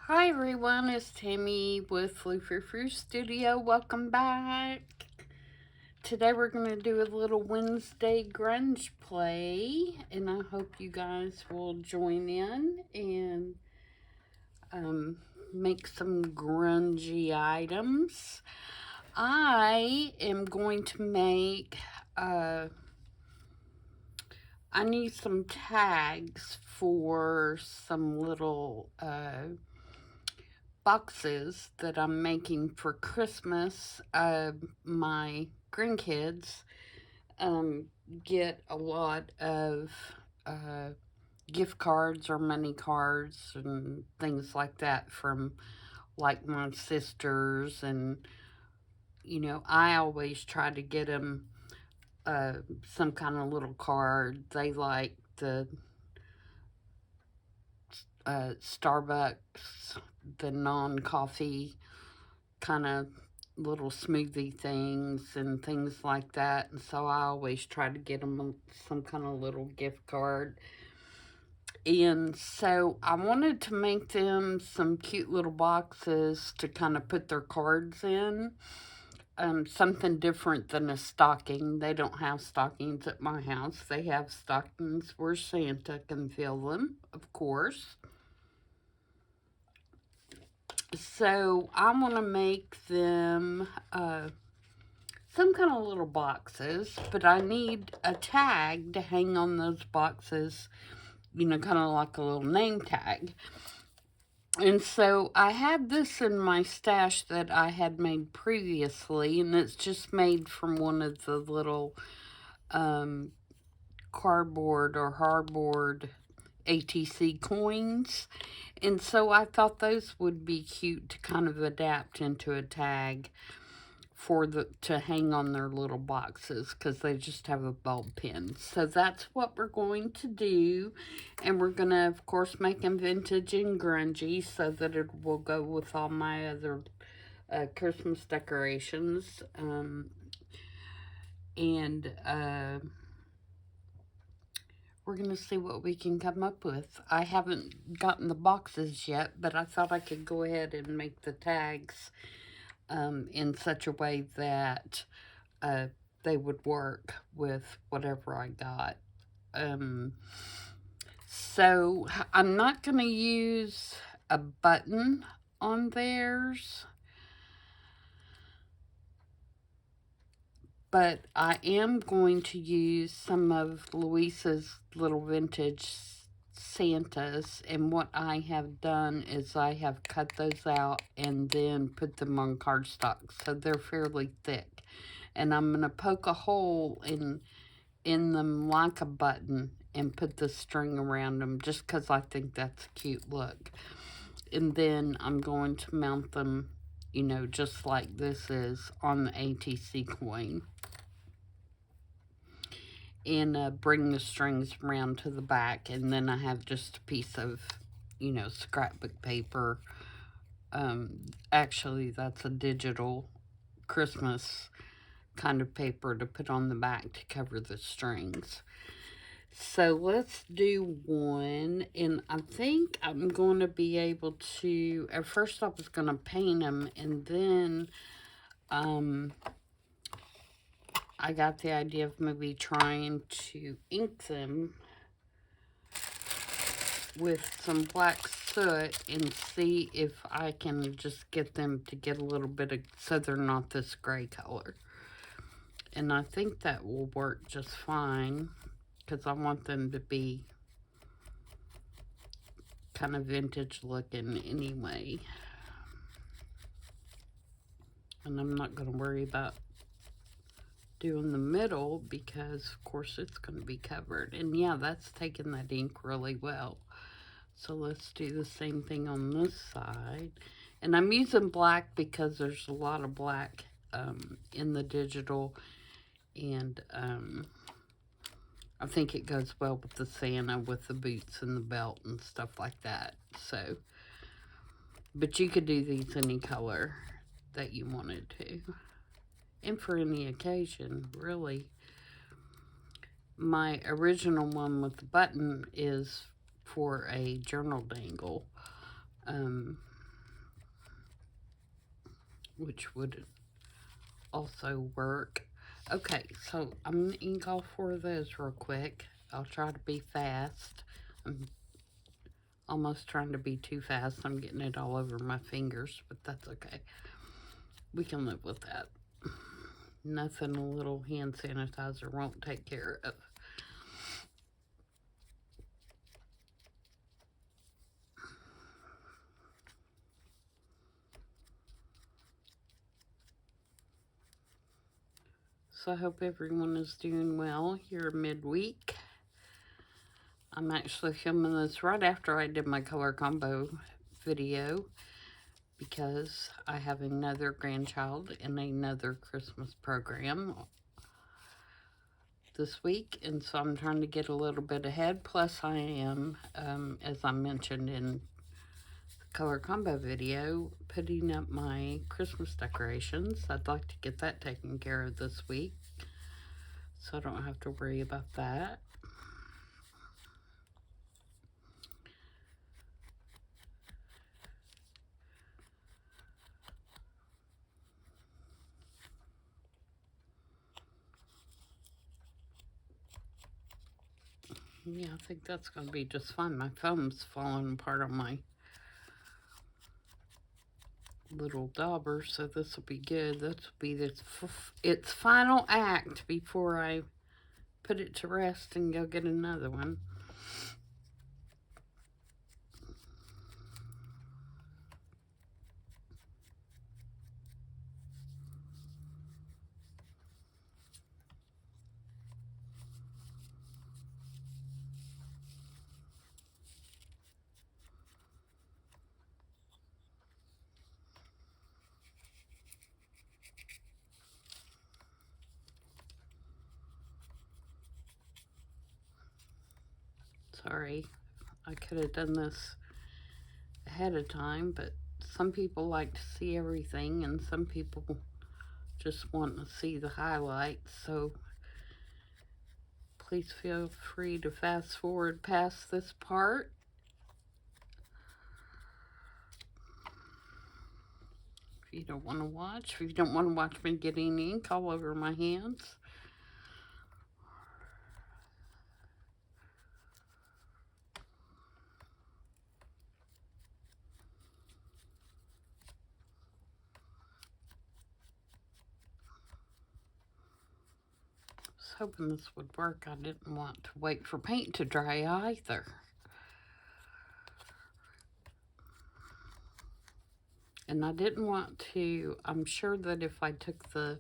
Hi everyone, it's Tammy with Frou-frou Studio. Welcome back. Today we're going to do a little Wednesday grunge play, and I hope you guys will join in and make some grungy items. I am going to make, I need some tags for some little, boxes that I'm making for Christmas. My grandkids get a lot of uh, gift cards or money cards and things like that from like my sisters, and I always try to get them some kind of little card. They like the Starbucks, the non-coffee kind of little smoothie things and things like that. And so I always try to get them some kind of little gift card. And so I wanted to make them some cute little boxes to kind of put their cards in. Something different than a stocking. They don't have stockings at my house. They have stockings where Santa can fill them, of course. So I want to make them some kind of little boxes, but I need a tag to hang on those boxes, kind of like a little name tag. And so I had this in my stash that I had made previously, and it's just made from one of the little cardboard or hardboard ATC coins. And so I thought those would be cute to kind of adapt into a tag to hang on their little boxes, because they just have a bulb pin. So that's what we're going to do, and we're going to of course make them vintage and grungy so that it will go with all my other Christmas decorations. And we're going to see what we can come up with. I haven't gotten the boxes yet, but I thought I could go ahead and make the tags in such a way that they would work with whatever I got. So I'm not going to use a button on theirs, but I am going to use some of Luisa's little vintage Santas, and what I have done is I have cut those out and then put them on cardstock, so they're fairly thick. And I'm going to poke a hole in them like a button and put the string around them just because I think that's a cute look. And then I'm going to mount them, just like this is on the ATC coin. And bring the strings around to the back, and then I have just a piece of, scrapbook paper. Actually, that's a digital Christmas kind of paper to put on the back to cover the strings. So let's do one, and I think I'm going to be able to, at first I was going to paint them, and then I got the idea of maybe trying to ink them with some black soot and see if I can just get them to get a little bit of, so they're not this gray color. And I think that will work just fine, because I want them to be kind of vintage looking anyway. And I'm not going to worry about doing the middle because, of course, it's going to be covered. And yeah, that's taking that ink really well. So let's do the same thing on this side. And I'm using black because there's a lot of black in the digital. And I think it goes well with the Santa, with the boots and the belt and stuff like that. So, but you could do these any color that you wanted to. And for any occasion, really. My original one with the button is for a journal dangle. which would also work. Okay, so I'm going to ink all 4 of those real quick. I'll try to be fast. I'm almost trying to be too fast. I'm getting it all over my fingers, but that's okay. We can live with that. Nothing a little hand sanitizer won't take care of. So I hope everyone is doing well here midweek. I'm actually filming this right after I did my color combo video because I have another grandchild in another Christmas program this week, and so I'm trying to get a little bit ahead. Plus I am, as I mentioned in the color combo video, putting up my Christmas decorations. I'd like to get that taken care of this week so I don't have to worry about that. Yeah, I think that's going to be just fine. My phone's falling apart on my little dauber, so this will be good. This will be its final act before I put it to rest and go get another one. Sorry, I could have done this ahead of time, but some people like to see everything and some people just want to see the highlights, so please feel free to fast forward past this part. If you don't want to watch, if you don't want to watch me getting ink all over my hands. Hoping this would work. I didn't want to wait for paint to dry either. And I didn't want to, I'm sure that if I took the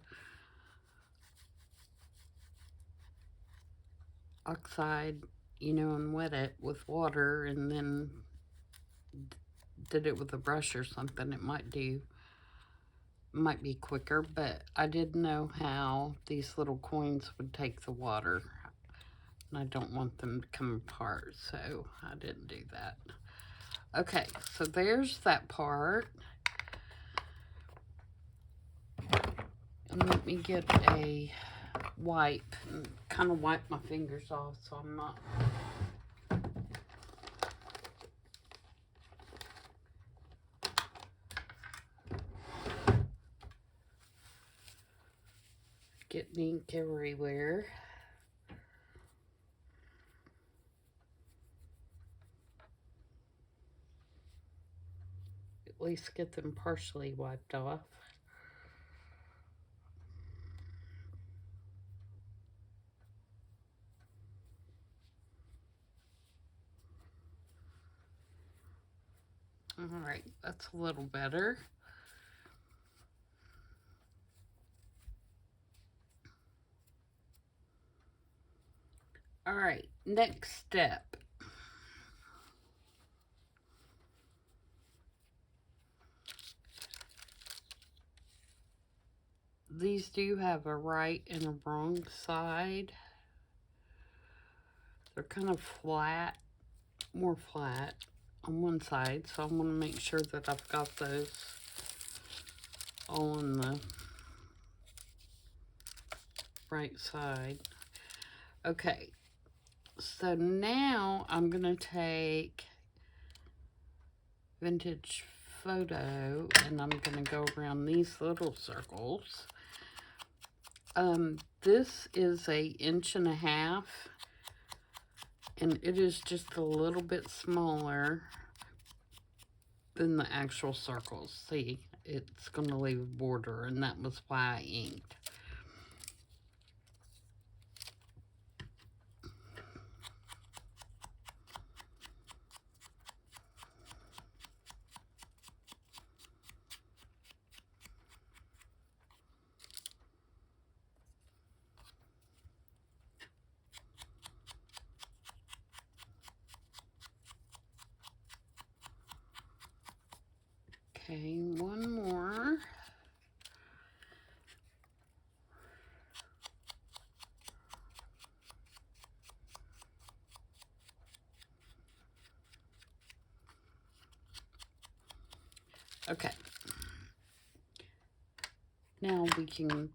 oxide, and wet it with water and then did it with a brush or something, it might be quicker, but I didn't know how these little coins would take the water. And I don't want them to come apart, so I didn't do that. Okay, so there's that part. And let me get a wipe and kind of wipe my fingers off so I'm not getting ink everywhere. At least get them partially wiped off. All right, that's a little better. All right, next step. These do have a right and a wrong side. They're kind of flat, more flat on one side, so I want to make sure that I've got those all on the right side. Okay, so now I'm going to take Vintage photo, and I'm going to go around these little circles. This is 1.5 inches, and it is just a little bit smaller than the actual circles. See, it's going to leave a border, and that was why I inked. Okay, one more. Okay. Now we can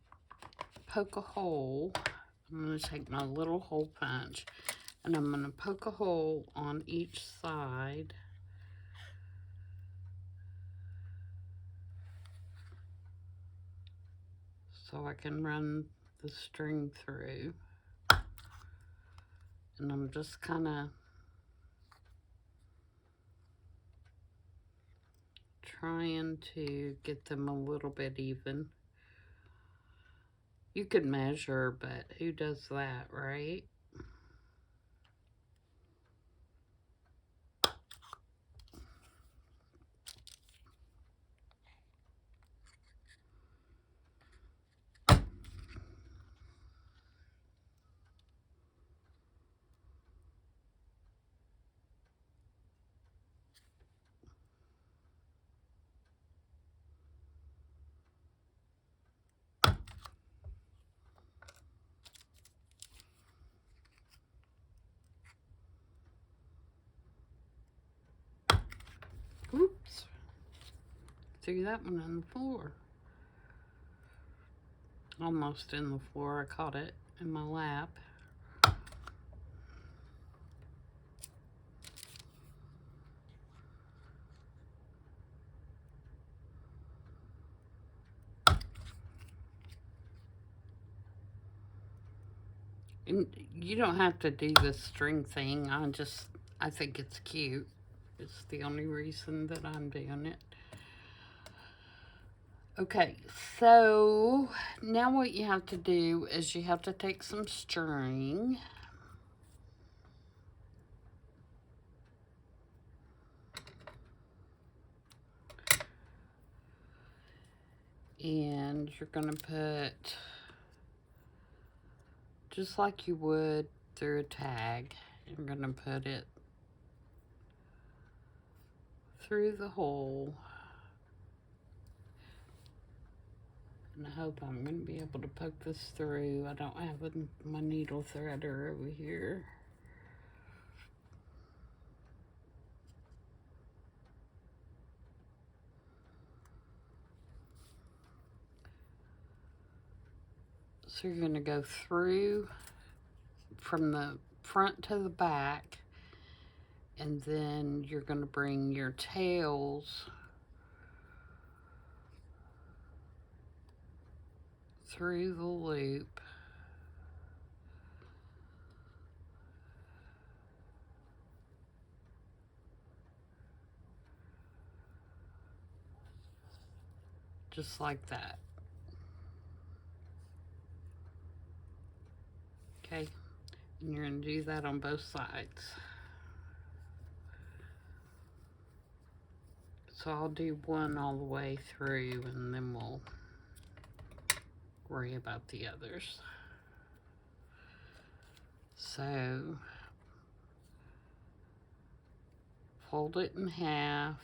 poke a hole. I'm going to take my little hole punch, and I'm going to poke a hole on each side. So I can run the string through. And I'm just kind of trying to get them a little bit even. You could measure, but who does that, right? Oops. Threw that one on the floor. Almost in the floor. I caught it in my lap. And you don't have to do this string thing. I think it's cute. It's the only reason that I'm doing it. Okay, so now what you have to do is you have to take some string. And you're going to put, just like you would through a tag, you're going to put it through the hole. And I hope I'm going to be able to poke this through. I don't have my needle threader over here. So you're going to go through from the front to the back, and then you're going to bring your tails through the loop. Just like that. Okay, and you're going to do that on both sides. So I'll do one all the way through, and then we'll worry about the others. So fold it in half,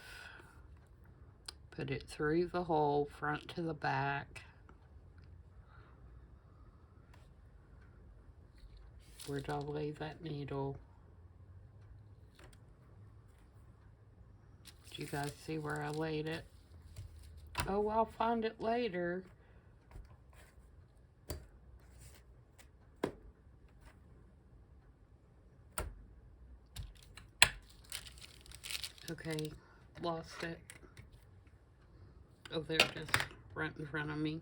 put it through the hole, front to the back. Where'd I lay that needle? Did you guys see where I laid it? Oh, I'll find it later. Okay, lost it. Oh, there it is, right in front of me.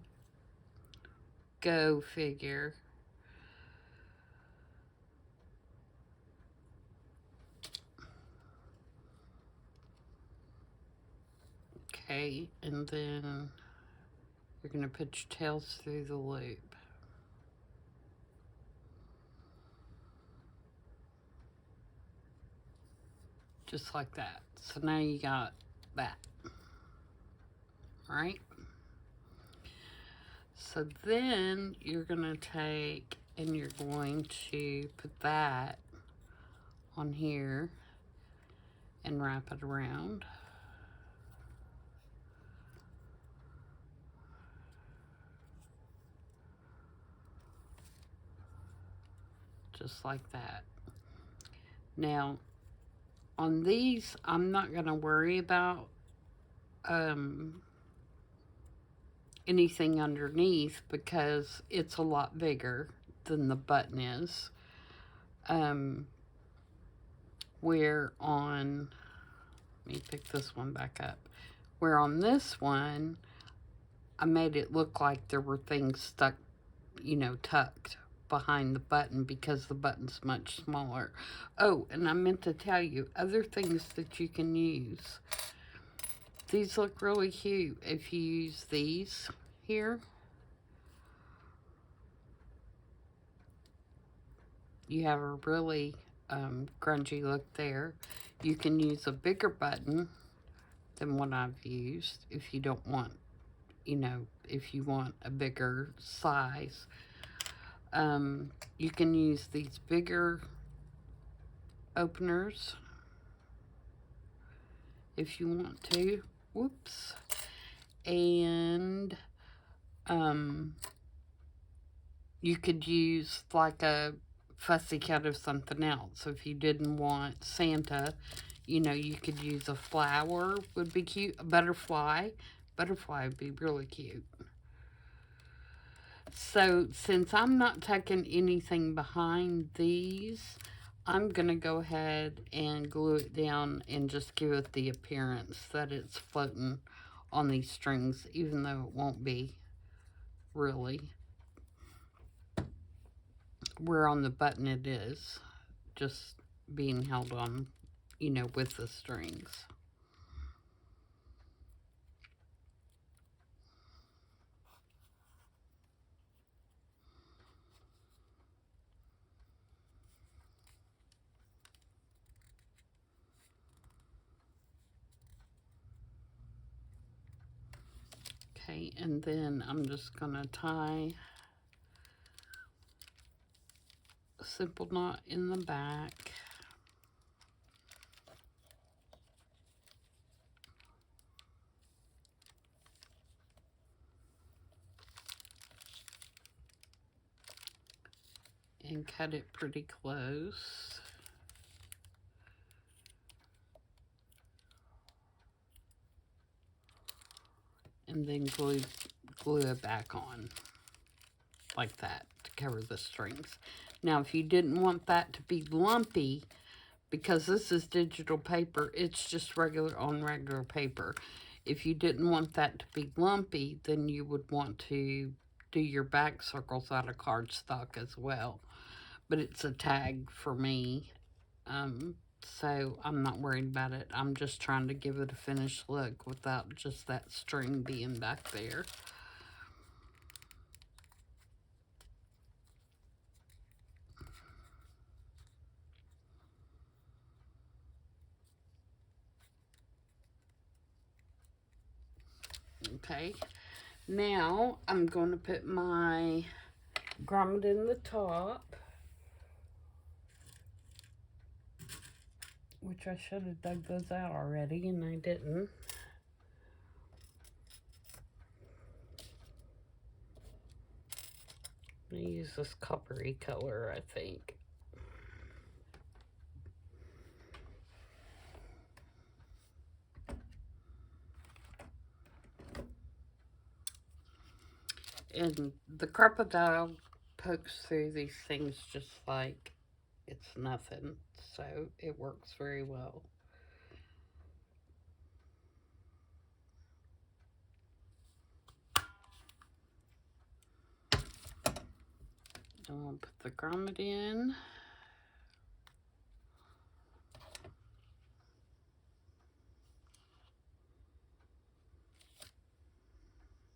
Go figure. Okay, and then you're going to put your tails through the loop. Just like that. So now you got that. Alright? So then you're going to take and you're going to put that on here and wrap it around. Just like that. Now, on these, I'm not going to worry about anything underneath because it's a lot bigger than the button is. Where on, let me pick this one back up. Where on this one, I made it look like there were things stuck, you know, tucked behind the button because the button's much smaller. Oh, and I meant to tell you, other things that you can use. These look really cute if you use these here. You have a really grungy look there. You can use a bigger button than what I've used if you don't want, you know, if you want a bigger size. You can use these bigger openers if you want to. Whoops. And you could use like a fussy cut of something else. If you didn't want Santa, you know, you could use a flower, would be cute. A butterfly. Butterfly would be really cute. So since I'm not tucking anything behind these, I'm going to go ahead and glue it down and just give it the appearance that it's floating on these strings, even though it won't be really. Where on the button it is, just being held on, you know, with the strings. Okay, and then I'm just going to tie a simple knot in the back. And cut it pretty close. And then glue it back on like that to cover the strings. Now, if you didn't want that to be lumpy, because this is digital paper, it's just regular paper. If you didn't want that to be lumpy, then you would want to do your back circles out of cardstock as well. But it's a tag for me, so I'm not worried about it. I'm just trying to give it a finished look without just that string being back there. Okay, now I'm going to put my grommet in the top, which I should have dug those out already, and I didn't. I'm going to use this coppery color, I think. And the crocodile pokes through these things just like it's nothing, so it works very well. we'll put the grommet in.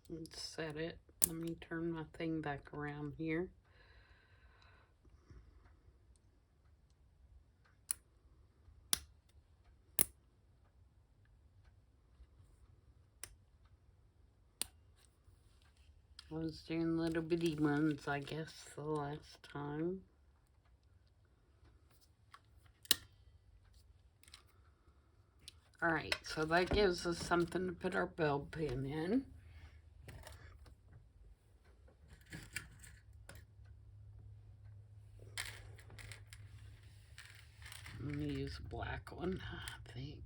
Let's set it. Let me turn my thing back around here. I was doing little bitty ones, I guess, the last time. Alright, so that gives us something to put our bulb pin in. I'm going to use a black one, I think.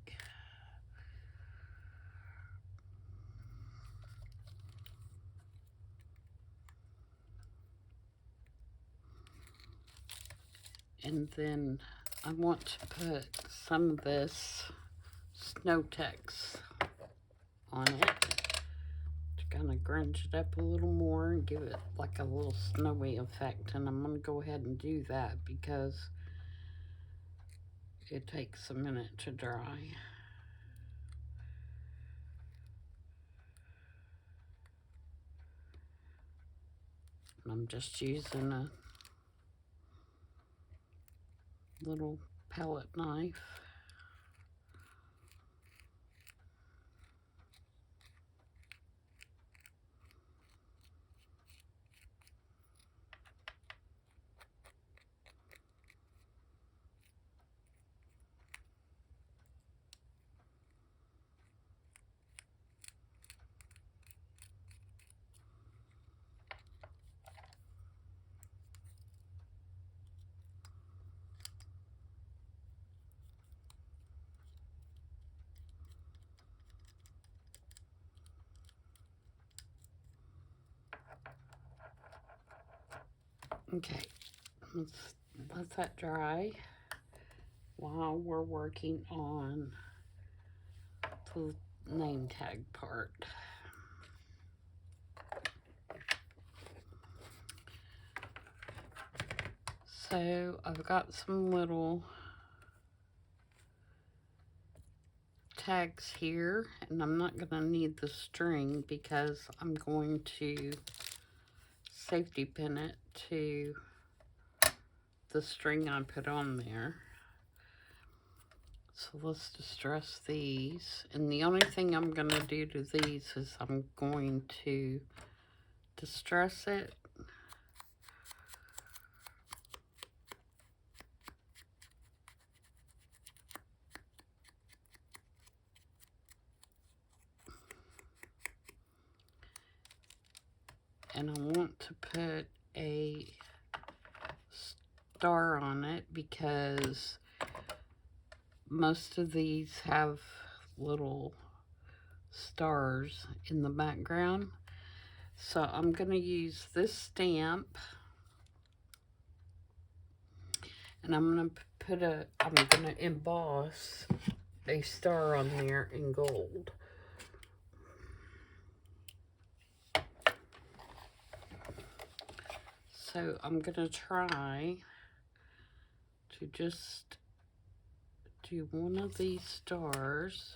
And then I want to put some of this Snow Tex on it to kind of grunge it up a little more and give it like a little snowy effect. And I'm going to go ahead and do that because it takes a minute to dry. And I'm just using a little palette knife. Okay, let's let that dry while we're working on the name tag part. So I've got some little tags here, and I'm not going to need the string because I'm going to safety pin it to the string I put on there. So let's distress these, and the only thing I'm going to do to these is I'm going to distress it and I want to put a star on it because most of these have little stars in the background. So I'm going to use this stamp, and I'm going to emboss a star on there in gold. So I'm going to try to just do one of these stars.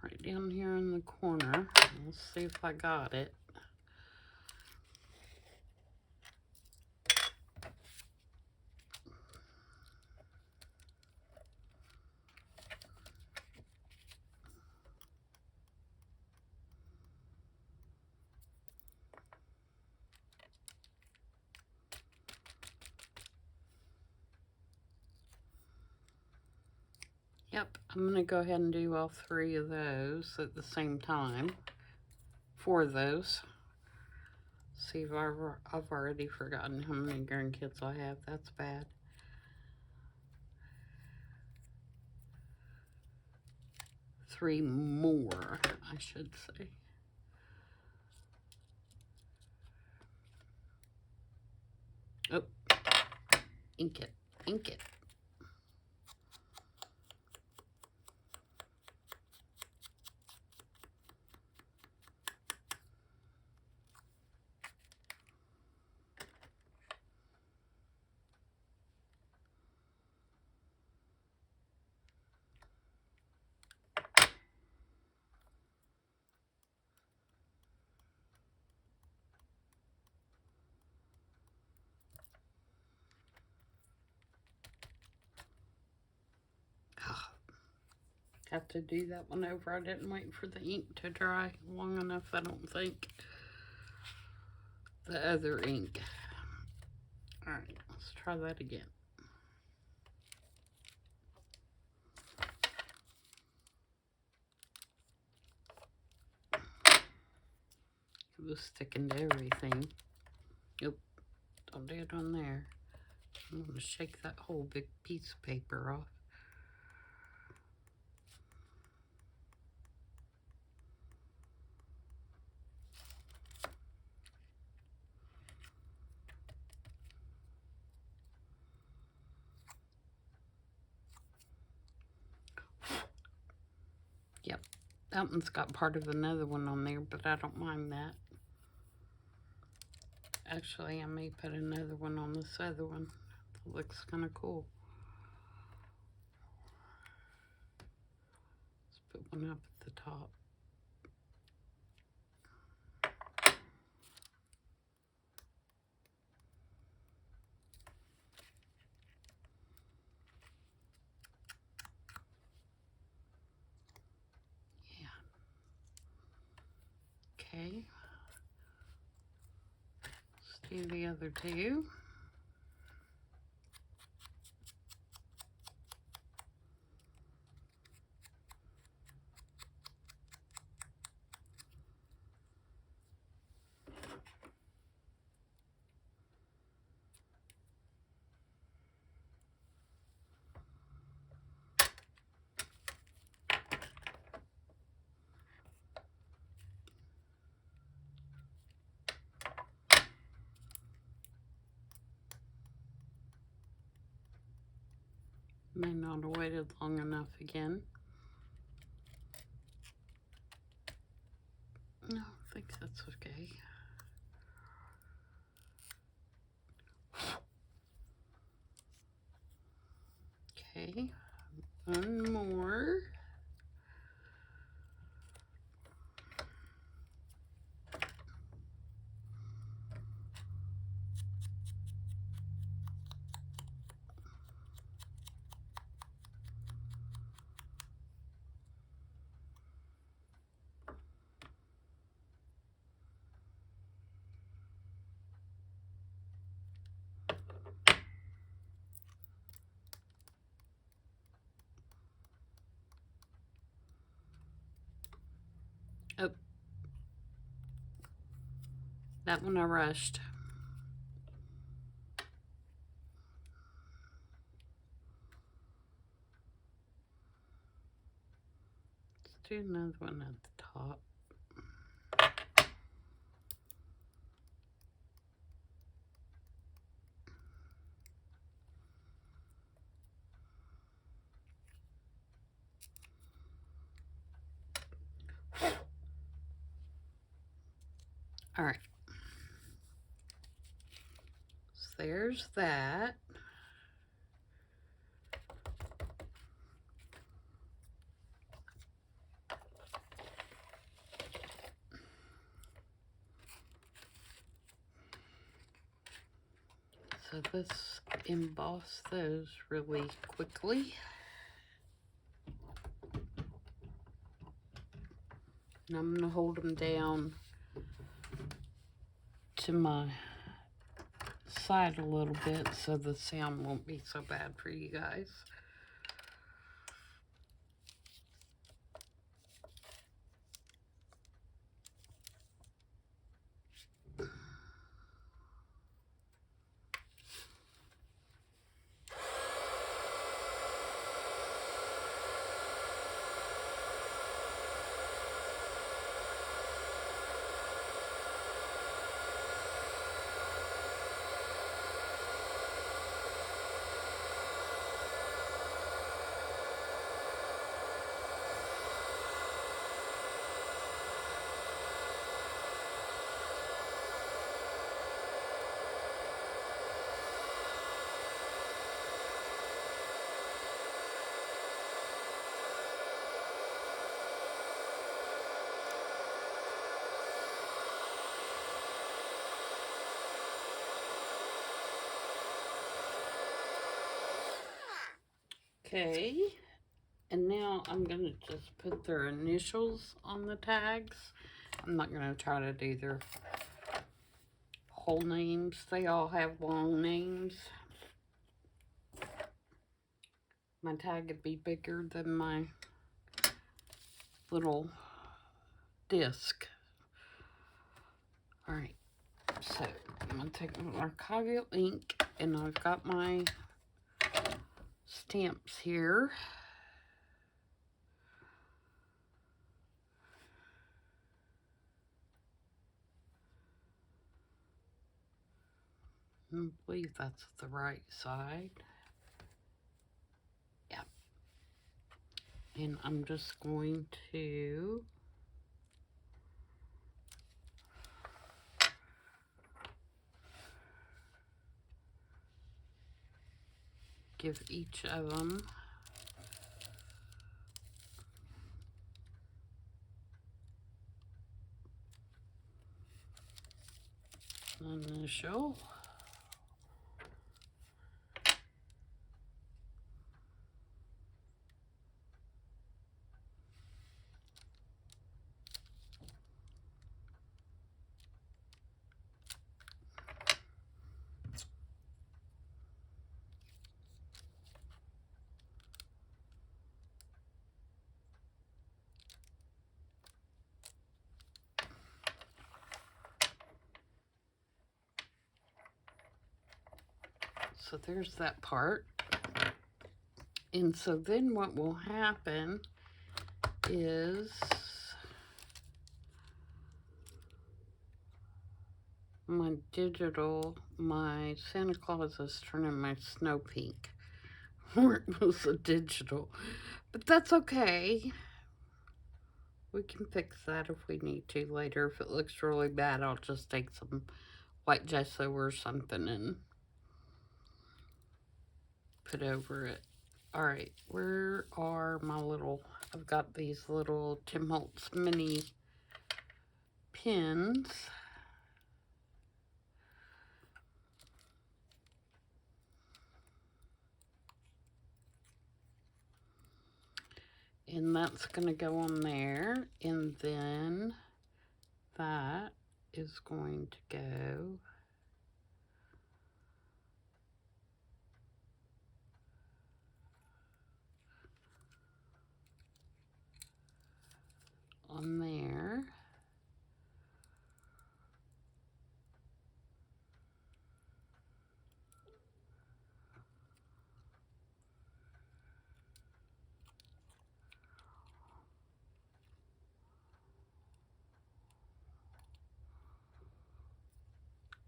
Right down here in the corner. Let's see if I got it. Yep, I'm going to go ahead and do all three of those at the same time. 4 of those. See if I've already forgotten how many grandkids I have. That's bad. Three more, I should say. Oh, ink it, ink it. Have to do that one over. I didn't wait for the ink to dry long enough, I don't think. The other ink. Alright, let's try that again. It was sticking to everything. Nope, don't do it on there. I'm going to shake that whole big piece of paper off. Yep, that one's got part of another one on there, but I don't mind that. Actually, I may put another one on this other one. It looks kind of cool. Let's put one up at the top. Yeah. Okay. Let's do the other two. May not have waited long enough again. No, I think that's okay. Okay, one more. Oh, that one I rushed. Let's do another one at the top. All right. So there's that. So let's emboss those really quickly. And I'm going to hold them down to my side a little bit so the sound won't be so bad for you guys. Okay, And now I'm going to just put their initials on the tags. I'm not going to try to do their whole names. They all have long names. My tag would be bigger than my little disc. Alright, so I'm going to take my Archival ink, and I've got my stamps here. I believe that's the right side. Yeah. And I'm just going to give each of them an initial. So there's that part. And so then what will happen is my Santa Claus is turning my snow pink. Where it was a digital. But that's okay. We can fix that if we need to later. If it looks really bad, I'll just take some white gesso or something and put over it. Alright, where are my little... I've got these little Tim Holtz mini pins. And that's going to go on there. And then that is going to go on there.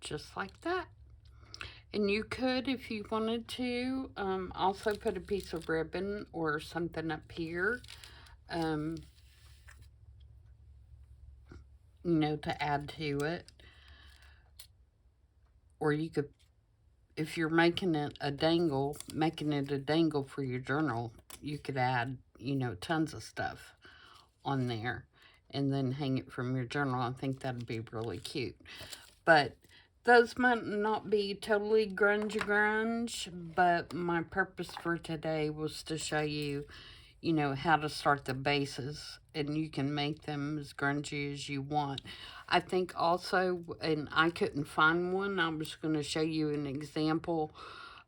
Just like that. And you could, if you wanted to, also put a piece of ribbon or something up here, you know, to add to it. Or you could, if you're making it a dangle for your journal, you could add, you know, tons of stuff on there and then hang it from your journal. I think that'd be really cute. But those might not be totally grunge, but my purpose for today was to show you, you know, how to start the bases, and you can make them as grungy as you want. I think also, and I couldn't find one, I was going to show you an example,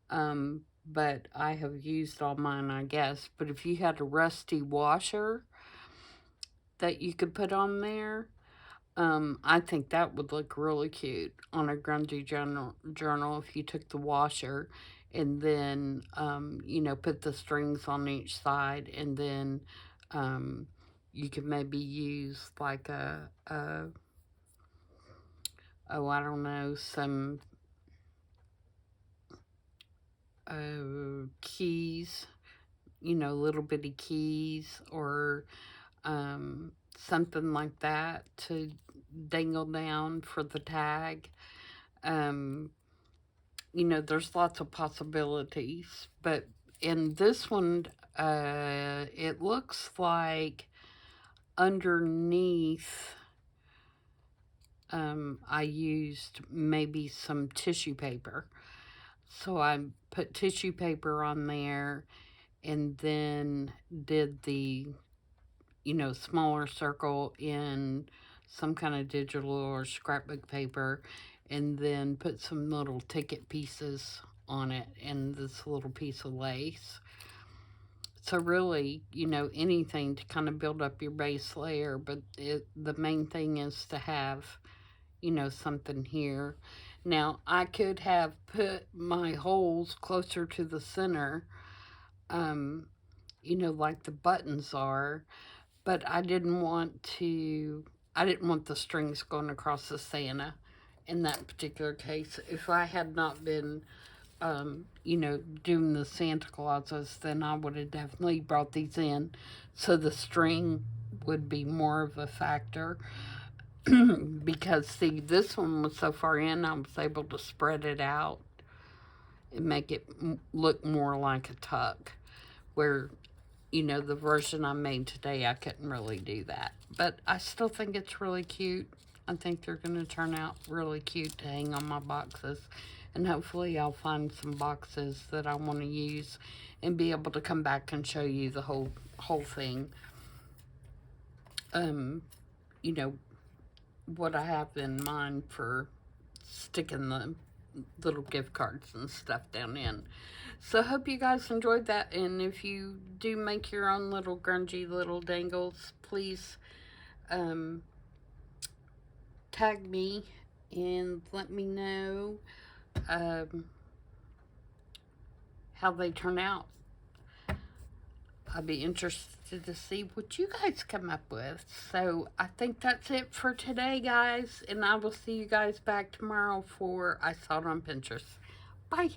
but I have used all mine, I guess. But if you had a rusty washer that you could put on there, I think that would look really cute on a grungy journal if you took the washer and then, you know, put the strings on each side, and then you could maybe use like oh, I don't know, some keys, you know, little bitty keys or something like that to dangle down for the tag. You know, there's lots of possibilities, but in this one, it looks like underneath, I used maybe some tissue paper. So I put tissue paper on there, and then did the, smaller circle in some kind of digital or scrapbook paper, and then put some little ticket pieces on it and this little piece of lace. So really, anything to kind of build up your base layer, but the main thing is to have, something here. Now, I could have put my holes closer to the center, um, like the buttons are, but I didn't want the strings going across the Santa in that particular case. If I had not been, doing the Santa Clauses, then I would have definitely brought these in. So the string would be more of a factor. Because, see, this one was so far in, I was able to spread it out and make it look more like a tuck. Where, the version I made today, I couldn't really do that. But I still think it's really cute. I think they're going to turn out really cute to hang on my boxes. And hopefully I'll find some boxes that I want to use and be able to come back and show you the whole thing. You know, what I have in mind for sticking the little gift cards and stuff down in. So hope you guys enjoyed that, and if you do make your own little grungy little dangles, please tag me and let me know how they turn out. I'd be interested to see what you guys come up with. So I think that's it for today, guys. And I will see you guys back tomorrow for I Saw It on Pinterest. Bye.